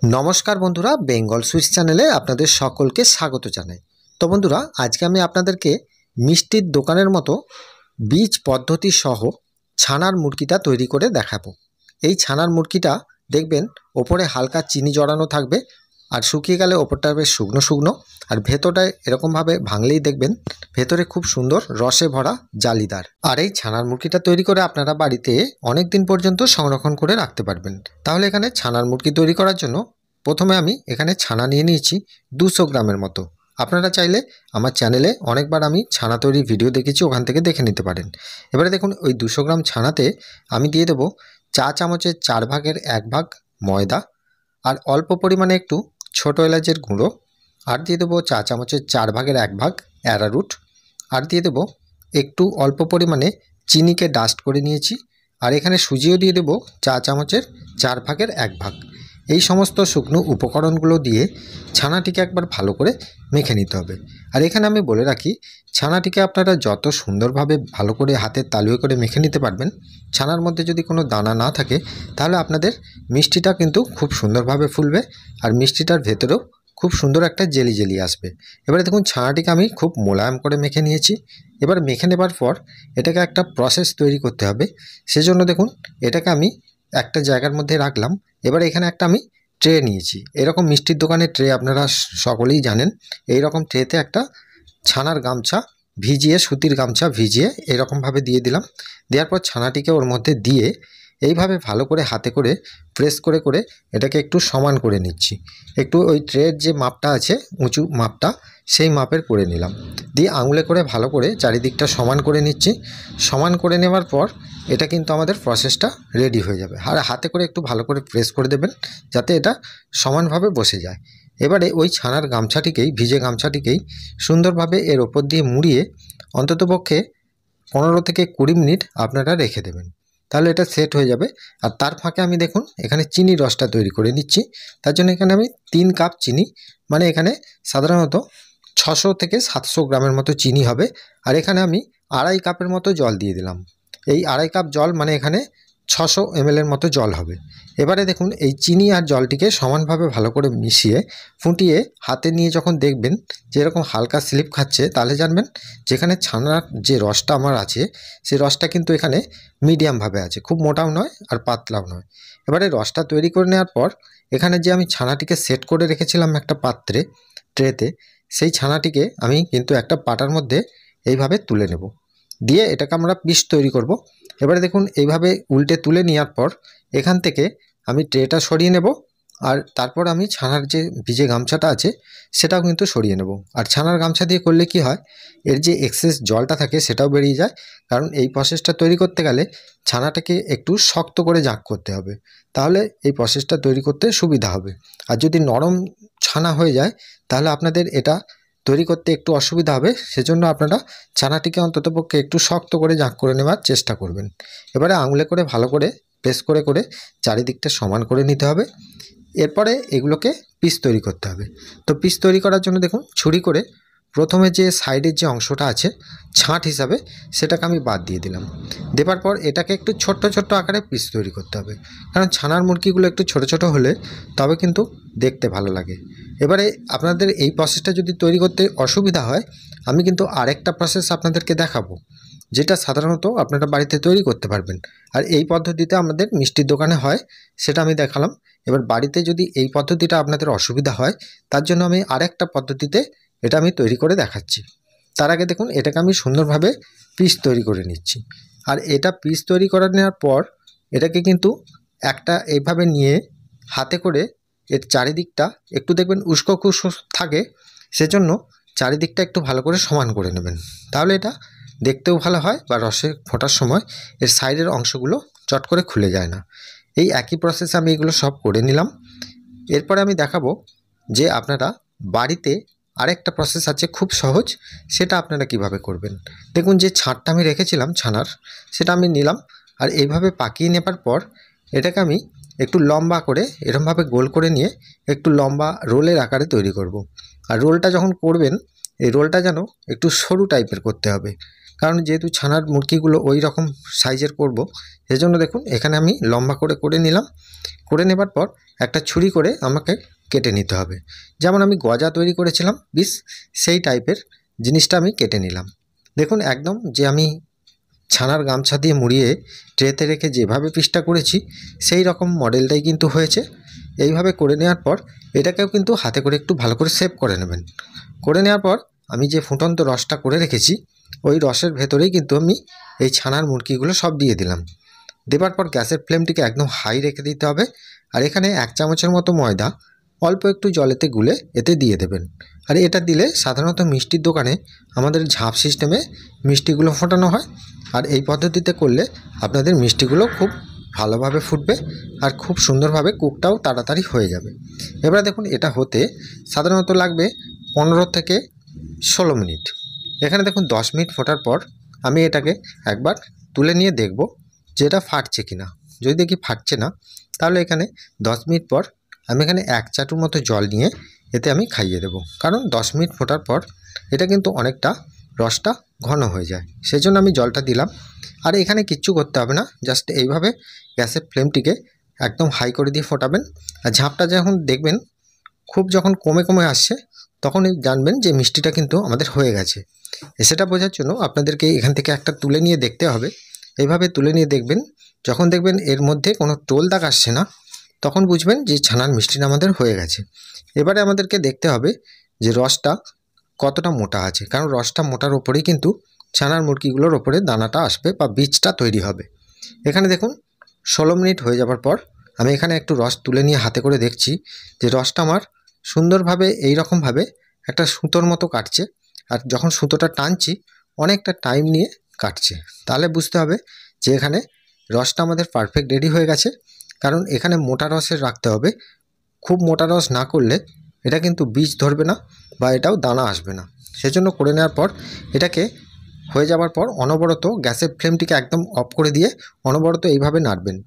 नमस्कार बंधुरा बेंगल सुइट्स चैनेले आपनादेर सकलके स्वागत जानाई। तो बंधुरा आज के आमी आपनादेरके मिष्टिर दोकानेर मतो बीज पद्धति सह छानार मुरगिटा तैरी करे देखाबो। এই ছানার মুরগিটা দেখবেন ওপরে হালকা চিনি জড়ানো থাকবে আর শুকিয়ে গেলে ওপরটা বেশ শুকনো শুকনো আর ভেতরটায় এরকমভাবে ভাঙলেই দেখবেন ভেতরে খুব সুন্দর রসে ভরা জালিদার। আর এই ছানার মুরগিটা তৈরি করে আপনারা বাড়িতে অনেক দিন পর্যন্ত সংরক্ষণ করে রাখতে পারবেন। তাহলে এখানে ছানার মুরগি তৈরি করার জন্য প্রথমে আমি এখানে ছানা নিয়ে নিয়েছি 200 গ্রামের মতো। আপনারা চাইলে আমার চ্যানেলে অনেকবার আমি ছানা তৈরির ভিডিও দেখেছি, ওখান থেকে দেখে নিতে পারেন। এবারে দেখুন ওই 200 গ্রাম ছানাতে আমি দিয়ে দেবো চা চামচের 4 ভাগের 1 ভাগ ময়দা আর অল্প পরিমাণে একটু ছোটো এলাচের গুঁড়ো আর দিয়ে দেবো চা চামচের 4 ভাগের 1 ভাগ অ্যারারুট আর দিয়ে দেবো একটু অল্প পরিমাণে চিনিকে ডাস্ট করে নিয়েছি আর এখানে সুজিও দিয়ে দেবো চা চামচের 4 ভাগের 1 ভাগ। এই সমস্ত শুকনো উপকরণগুলো দিয়ে ছানাটিকে একবার ভালো করে মেখে নিতে হবে। আর এখানে আমি বলে রাখি, ছানাটিকে আপনারা যত সুন্দরভাবে ভালো করে হাতের তালুয়ে করে মেখে নিতে পারবেন, ছানার মধ্যে যদি কোনো দানা না থাকে তাহলে আপনাদের মিষ্টিটা কিন্তু খুব সুন্দরভাবে ফুলবে আর মিষ্টিটার ভেতরেও খুব সুন্দর একটা জেলি জেলি আসবে। এবারে দেখুন ছানাটিকে আমি খুব মোলায়েম করে মেখে নিয়েছি। এবার মেখে নেবার পর এটাকে একটা প্রসেস তৈরি করতে হবে। সেজন্য দেখুন এটাকে আমি একটা জায়গার মধ্যে রাখলাম। এবার এখানে একটা আমি ট্রে নিয়েছি। এরকম মিষ্টির দোকানের ট্রে আপনারা সকলেই জানেন। এই রকম ট্রেতে একটা ছানার গামছা ভিজিয়ে, সুতির গামছা ভিজিয়ে এরকমভাবে দিয়ে দিলাম। দেওয়ার পর ছানাটিকে ওর মধ্যে দিয়ে এইভাবে ভালো করে হাতে করে প্রেস করে করে এটাকে একটু সমান করে নিচ্ছি। একটু ওই ট্রের যে মাপটা আছে উঁচু মাপটা, সেই মাপের করে নিলাম। দিয়ে আঙুলে করে ভালো করে চারিদিকটা সমান করে নিচ্ছি। সমান করে নেওয়ার পর এটা কিন্তু আমাদের প্রসেসটা রেডি হয়ে যাবে। আর হাতে করে একটু ভালো করে প্রেস করে দেবেন যাতে এটা সমানভাবে বসে যায়। এবারে ওই ছানার গামছাটিকেই, ভিজে গামছাটিকেই সুন্দরভাবে এর ওপর দিয়ে মুড়িয়ে অন্ততপক্ষে 15 থেকে 20 মিনিট আপনারা রেখে দেবেন। তাহলে এটা সেট হয়ে যাবে। আর তার ফাঁকে আমি দেখুন এখানে চিনির রসটা তৈরি করে নিচ্ছি। তার জন্য এখানে আমি 3 কাপ চিনি, মানে এখানে সাধারণত 600 থেকে 700 গ্রামের মতো চিনি হবে। আর এখানে আমি 2.5 কাপের মতো জল দিয়ে দিলাম। এই 2.5 কাপ জল মানে এখানে 600 ml এর মতো জল হবে। এবারে দেখুন এই চিনি আর জলটিকে সমানভাবে ভালো করে মিশিয়ে ফুটিয়ে হাতে নিয়ে যখন দেখবেন যে এরকম হালকা স্লিপ খাচ্ছে, তাহলে জানবেন যেখানে ছানার যে রসটা আমার আছে সেই রসটা কিন্তু এখানে মিডিয়ামভাবে আছে, খুব মোটাও নয় আর পাতলাও নয়। এবারে রসটা তৈরি করে নেওয়ার পর এখানে যে আমি ছানাটিকে সেট করে রেখেছিলাম একটা পাত্রে, ট্রেতে, সেই ছানাটিকে আমি কিন্তু একটা পাটার মধ্যে এইভাবে তুলে নেব। দিয়ে এটাকে আমরা পিস তৈরি করব। এবারে দেখুন এইভাবে উল্টে তুলে নেওয়ার পর এখান থেকে আমি ট্রেটা সরিয়ে নেব আর তারপর আমি ছানার যে ভিজে গামছাটা আছে সেটাও কিন্তু সরিয়ে নেব। আর ছানার গামছা দিয়ে করলে কি হয়, এর যে এক্সেস জলটা থাকে সেটাও বেরিয়ে যায়। কারণ এই প্রসেসটা তৈরি করতে গেলে ছানাটাকে একটু শক্ত করে জাঁক করতে হবে, তাহলে এই প্রসেসটা তৈরি করতে সুবিধা হবে। আর যদি নরম ছানা হয়ে যায় তাহলে আপনাদের এটা তৈরি করতে একটু অসুবিধা হবে। সেজন্য আপনারা ছানাটিকে অন্ততপক্ষে একটু শক্ত করে জাঁক করে নেওয়ার চেষ্টা করবেন। এবারে আঙুলে করে ভালো করে প্রেস করে করে চারিদিকটা সমান করে নিতে হবে। এরপরে এগুলোকে পিস তৈরি করতে হবে। তো পিস তৈরি করার জন্য দেখুন ছুরি করে প্রথমে যে সাইডের যে অংশটা আছে ছাঁট হিসাবে সেটাকে আমি বাদ দিয়ে দিলাম। দেওয়ার পর এটাকে একটু ছোট্ট ছোট্ট আকারে পিস তৈরি করতে হবে, কারণ ছানার মুরগিগুলো একটু ছোট ছোট হলে তবে কিন্তু দেখতে ভালো লাগে। এবারে আপনাদের এই প্রসেসটা যদি তৈরি করতে অসুবিধা হয়, আমি কিন্তু আরেকটা প্রসেস আপনাদেরকে দেখাবো যেটা সাধারণত আপনারা বাড়িতে তৈরি করতে পারবেন। আর এই পদ্ধতিতে আমাদের মিষ্টির দোকানে হয়, সেটা আমি দেখালাম। এবার বাড়িতে যদি এই পদ্ধতিটা আপনাদের অসুবিধা হয়, তার জন্য আমি আরেকটা পদ্ধতিতে এটা আমি তৈরি করে দেখাচ্ছি। তার আগে দেখুন এটাকে আমি সুন্দরভাবে পিস তৈরি করে নিচ্ছি। আর এটা পিস তৈরি করে নেওয়ার পর এটাকে কিন্তু একটা এইভাবে নিয়ে হাতে করে এর চারিদিকটা একটু দেখবেন উস্কো খুস্কো থাকে, সেজন্য চারিদিকটা একটু ভালো করে সমান করে নেবেন। তাহলে এটা দেখতেও ভালো হয় বা রসে ফোটার সময় এর সাইডের অংশগুলো চট করে খুলে যায় না। এই একই প্রসেসে আমি এগুলো সব করে নিলাম। এরপরে আমি দেখাবো যে আপনারা বাড়িতে আরেকটা প্রসেস আছে খুব সহজ, সেটা আপনারা কিভাবে করবেন। দেখুন যে ছাঁটটা আমি রেখেছিলাম ছানার, সেটা আমি নিলাম আর এইভাবে পাকিয়ে নেবার পর এটাকে আমি একটু লম্বা করে এরকমভাবে গোল করে নিয়ে একটু লম্বা রোলের আকারে তৈরি করব। আর রোলটা যখন করবেন এই রোলটা যেন একটু সরু টাইপের করতে হবে, কারণ যেহেতু ছানার মুরগিগুলো ওই রকম সাইজের করব, সেজন্য দেখুন এখানে আমি লম্বা করে নিলাম। করে নেবার পর একটা ছুরি করে আমাকে কেটে নিতে হবে। যেমন আমি গজা তৈরি করেছিলাম পিস, সেই টাইপের জিনিসটা আমি কেটে নিলাম। দেখুন একদম যে আমি ছানার গামছা দিয়ে মুড়িয়ে ট্রেতে রেখে যেভাবে পিসটা করেছি সেই রকম মডেলটাই কিন্তু হয়েছে। এইভাবে করে নেওয়ার পর এটাকেও কিন্তু হাতে করে একটু ভালো করে সেভ করে নেবেন। করে নেওয়ার পর আমি যে ফুটন্ত রসটা করে রেখেছি ওই রসের ভেতরেই কিন্তু আমি এই ছানার মুরগিগুলো সব দিয়ে দিলাম। দেবার পর গ্যাসের ফ্লেমটিকে একদম হাই রেখে দিতে হবে। আর এখানে 1 চামচের মতো ময়দা অল্প একটু জলেতে গুলে এতে দিয়ে দেবেন। আর এটা দিলে সাধারণত মিষ্টির দোকানে আমাদের ঝাঁপ সিস্টেমে মিষ্টিগুলো ফোটানো হয়। আর এই পদ্ধতিতে করলে আপনাদের মিষ্টিগুলো খুব ভালোভাবে ফুটবে আর খুব সুন্দরভাবে কুকটাও তাড়াতাড়ি হয়ে যাবে। এবারে দেখুন এটা হতে সাধারণত লাগবে 15 থেকে 16 মিনিট। এখানে দেখুন 10 মিনিট ফোটার পর আমি এটাকে একবার তুলে নিয়ে দেখব যে এটা ফাটছে কিনা। যদি দেখি ফাটছে না, তাহলে এখানে 10 মিনিট পর আমি এখানে 1 চাটুর মতো জল নিয়ে এতে আমি খাইয়ে দেব। কারণ 10 মিনিট ফোটার পর এটা কিন্তু অনেকটা রসটা ঘন হয়ে যায়, সেই জন্য আমি জলটা দিলাম। আর এখানে কিচ্ছু করতে হবে না, জাস্ট এইভাবে গ্যাসের ফ্লেমটিকে একদম হাই করে দিয়ে ফোটাবেন। আর ঝাঁপটা যখন দেখবেন খুব যখন কমে কমে আসছে তখনই জানবেন যে মিষ্টিটা কিন্তু আমাদের হয়ে গেছে। সেটা বোঝার জন্য আপনাদেরকে এখান থেকে একটা তুলে নিয়ে দেখতে হবে। এইভাবে তুলে নিয়ে দেখবেন, যখন দেখবেন এর মধ্যে কোনো টোল দাগ আসছে না তখন বুঝবেন যে ছানার মিষ্টিটা আমাদের হয়ে গেছে। এবারে আমাদেরকে দেখতে হবে যে রসটা কতটা মোটা আছে, কারণ রসটা মোটার ওপরেই কিন্তু ছানার মুরগিগুলোর ওপরে দানাটা আসবে বা বীজটা তৈরি হবে। এখানে দেখুন 16 মিনিট হয়ে যাবার পর আমি এখানে একটু রস তুলে নিয়ে হাতে করে দেখছি যে রসটা আমার সুন্দরভাবে এই রকমভাবে একটা সুতোর মতো কাটছে। আর যখন সুতোটা টানছি অনেকটা টাইম নিয়ে কাটছে, তাহলে বুঝতে হবে যে এখানে রসটা আমাদের পারফেক্ট রেডি হয়ে গেছে। কারণ এখানে মোটা রসের রাখতে হবে, খুব মোটা রস না করলে এটা কিন্তু বীজ ধরবে না বা এটাও দানা আসবে না। সেজন্য করে নেওয়ার পর এটাকে হয়ে যাবার পর অনবরত গ্যাসের ফ্লেমটিকে একদম অফ করে দিয়ে অনবরত এইভাবে নাড়বেন।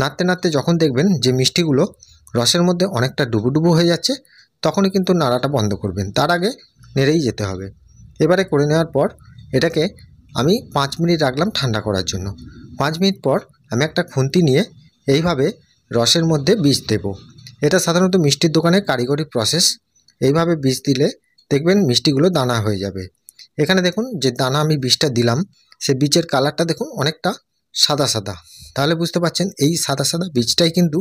নাড়তে নাড়তে যখন দেখবেন যে মিষ্টিগুলো রসের মধ্যে অনেকটা ডুবুডুবু হয়ে যাচ্ছে তখনই কিন্তু নাড়াটা বন্ধ করবেন, তার আগে নেড়েই যেতে হবে। এবারে করে নেওয়ার পর এটাকে আমি 5 মিনিট রাখলাম ঠান্ডা করার জন্য। 5 মিনিট পর আমি একটা খুন্তি নিয়ে এইভাবে রসের মধ্যে বীজ দেব। এটা সাধারণত মিষ্টির দোকানে কারিগরি প্রসেস। এইভাবে বীজ দিলে দেখবেন মিষ্টিগুলো দানা হয়ে যাবে। এখানে দেখুন যে দানা আমি বীজটা দিলাম, সে বীজের কালারটা দেখুন অনেকটা সাদা সাদা, তাহলে বুঝতে পারছেন এই সাদা সাদা বীজটাই কিন্তু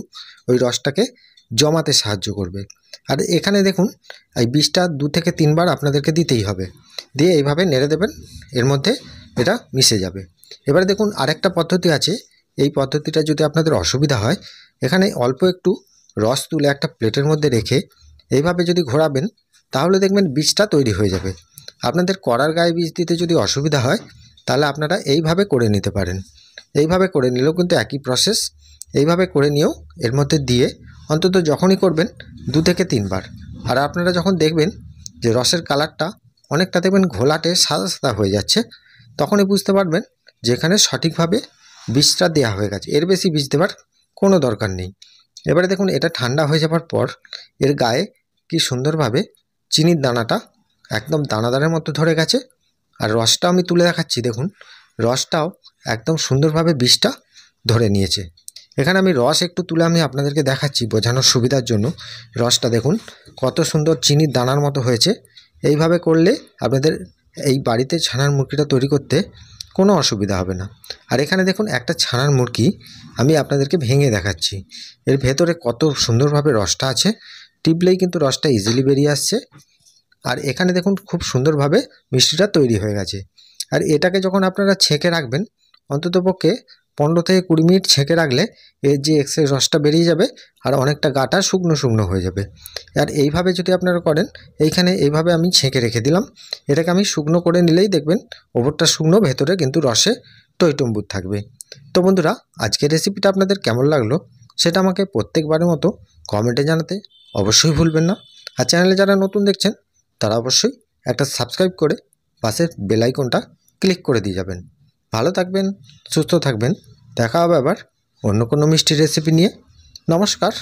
ওই রসটাকে জমাতে সাহায্য করবে। আর এখানে দেখুন এই বীজটা 2 থেকে 3 বার আপনাদেরকে দিতেই হবে, দিয়ে এইভাবে নেড়ে দেবেন, এর মধ্যে এটা মিশে যাবে। এবারে দেখুন আরেকটা পদ্ধতি আছে, এই পদ্ধতিটা যদি আপনাদের অসুবিধা হয় এখানে অল্প একটু রস তুলে একটা প্লেটের মধ্যে রেখে এইভাবে যদি ঘোরাবেন তাহলে দেখবেন বীজটা তৈরি হয়ে যাবে। আপনাদের কড়ার গায়ে বীজ দিতে যদি অসুবিধা হয় তাহলে আপনারা এইভাবে করে নিতে পারেন। এইভাবে করে নিলেও কিন্তু একই প্রসেস। এইভাবে করে নিয়েও এর মধ্যে দিয়ে অন্তত যখনই করবেন 2 থেকে 3 বার। আর আপনারা যখন দেখবেন যে রসের কালারটা অনেকটা দেখবেন ঘোলাটে সাদা সাদা হয়ে যাচ্ছে তখনই বুঝতে পারবেন যে এখানে সঠিকভাবে বীজটা দেওয়া হয়ে গেছে, এর বেশি বীজ দেওয়ার কোনো দরকার নেই। এবারে দেখুন এটা ঠান্ডা হয়ে যাবার পর এর গায়ে কি সুন্দরভাবে চিনির দানাটা একদম দানাদারের মতো ধরে গেছে। আর রসটা আমি তুলে দেখাচ্ছি, দেখুন রসটাও একদম সুন্দরভাবে বীজটা ধরে নিয়েছে। এখানে আমি রস একটু তুলে আমি আপনাদেরকে দেখাচ্ছি বোঝানোর সুবিধার জন্য। রসটা দেখুন কত সুন্দর চিনির দানার মতো হয়েছে। এইভাবে করলে আপনাদের এই বাড়িতে ছানার মুরগিটা তৈরি করতে কোনো অসুবিধা হবে না। আর এখানে দেখুন একটা ছানার মুরগি আমি আপনাদেরকে ভেঙে দেখাচ্ছি, এর ভেতরে কত সুন্দরভাবে রসটা আছে, টিপলেই কিন্তু রসটা ইজিলি বেরিয়ে আসছে। আর এখানে দেখুন খুব সুন্দরভাবে মিষ্টিটা তৈরি হয়ে গেছে। আর এটাকে যখন আপনারা ছেঁকে রাখবেন অন্ততপক্ষে 15 থেকে 20 মিনিট ছেঁকে রাখলে এর যে এক্সেস রসটা বেরিয়ে যাবে আর অনেকটা গাটা শুকনো শুকনো হয়ে যাবে। আর এইভাবে যদি আপনারা করেন, এইখানে এইভাবে আমি ছেঁকে রেখে দিলাম, এটাকে আমি শুকনো করে নিলেই দেখবেন ওপরটা শুকনো ভেতরে কিন্তু রসে টইটুম্বুর থাকবে। তো বন্ধুরা আজকের রেসিপিটা আপনাদের কেমন লাগলো সেটা আমাকে প্রত্যেকবারের মতো কমেন্টে জানাতে অবশ্যই ভুলবেন না। আর চ্যানেলে যারা নতুন দেখছেন তারা অবশ্যই একটা সাবস্ক্রাইব করে পাশের বেল আইকনটা ক্লিক করে দিয়ে যাবেন। ভালো থাকবেন, সুস্থ থাকবেন, দেখা হবে আবার অন্য কোনো মিষ্টি রেসিপি নিয়ে। নমস্কার।